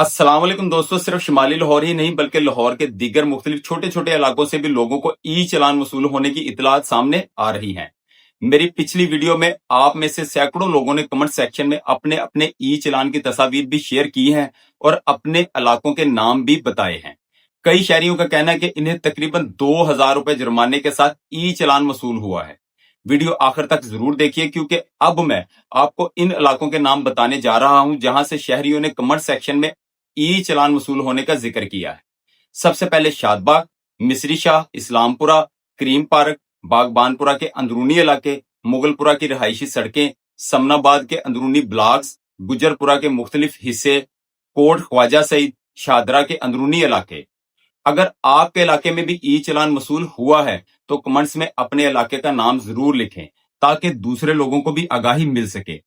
अस्सलाम वालेकुम दोस्तों, सिर्फ शुमाली लाहौर ही नहीं बल्कि लाहौर के दीगर मुख्तलिफ छोटे छोटे इलाकों से भी लोगों को ई चलान वसूल होने की इतलात सामने आ रही हैं। मेरी पिछली वीडियो में आप में से सैकड़ों लोगों ने कमेंट सेक्शन में अपने अपने ई चलान की तस्वीर भी शेयर की हैं और अपने इलाकों के नाम भी बताए हैं। कई शहरियों का कहना है कि इन्हें तकरीबन 2000 रुपए जुर्माने के साथ ई चलान वसूल हुआ है। वीडियो आखिर तक जरूर देखिए क्योंकि अब मैं आपको इन इलाकों के नाम बताने जा रहा हूं जहां से शहरियों ने कमेंट सेक्शन में ई चलान वसूल होने का जिक्र किया है। सबसे पहले शादबाग, मिस्री शाह, इस्लामपुरा, क्रीम पार्क, बागबानपुरा के अंदरूनी इलाके, मुगलपुरा की रिहायशी सड़कें, समनाबाद के अंदरूनी ब्लॉक्स, गुजरपुरा के मुख्तलिफ हिस्से, कोट ख्वाजा सईद, शादरा के अंदरूनी इलाके। अगर आपके इलाके में भी ई चलान वसूल हुआ है तो कमेंट्स में अपने इलाके का नाम जरूर लिखें ताकि दूसरे लोगों को भी आगाही मिल सके।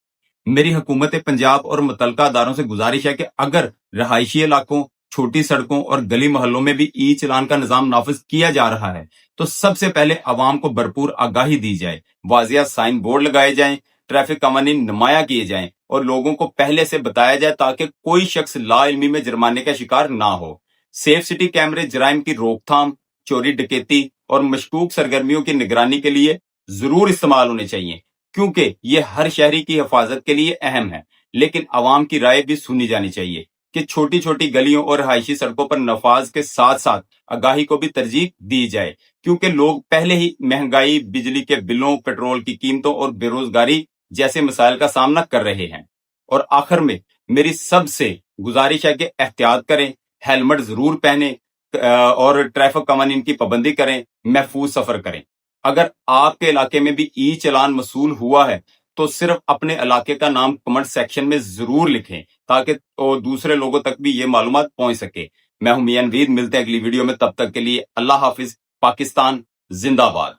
मेरी हुकूमत पंजाब और मुतलका अदारों से गुजारिश है कि अगर रहायशी इलाकों, छोटी सड़कों और गली मोहल्लों में भी ई चलान का निजाम नाफिज किया जा रहा है तो सबसे पहले अवाम को भरपूर आगाही दी जाए, वाजिया साइन बोर्ड लगाए जाएं, ट्रैफिक कवानीन नुमाया किए जाएं और लोगों को पहले से बताया जाए ताकि कोई शख्स लाइल्मी में जुर्माने का शिकार ना हो। सेफ सिटी कैमरे जराइम की रोकथाम, चोरी डकैती और मशकूक सरगर्मियों की निगरानी के लिए जरूर इस्तेमाल होने चाहिए क्योंकि ये हर शहरी की हिफाजत के लिए अहम है। लेकिन अवाम की राय भी सुनी जानी चाहिए कि छोटी छोटी गलियों और रहायशी सड़कों पर नफाज के साथ साथ आगाही को भी तरजीह दी जाए क्योंकि लोग पहले ही महंगाई, बिजली के बिलों, पेट्रोल की कीमतों और बेरोजगारी जैसे मसाइल का सामना कर रहे हैं। और आखिर में मेरी सबसे गुजारिश है कि एहतियात करें, हेलमेट जरूर पहने और ट्रैफिक कवानीन की पाबंदी करें, महफूज सफर करें। अगर आपके इलाके में भी ई चलान वसूल हुआ है तो सिर्फ अपने इलाके का नाम कमेंट सेक्शन में जरूर लिखें ताकि दूसरे लोगों तक भी ये मालूमात पहुंच सके। मैं हूं मियां नवीद, मिलते हैं अगली वीडियो में, तब तक के लिए अल्लाह हाफिज। पाकिस्तान जिंदाबाद।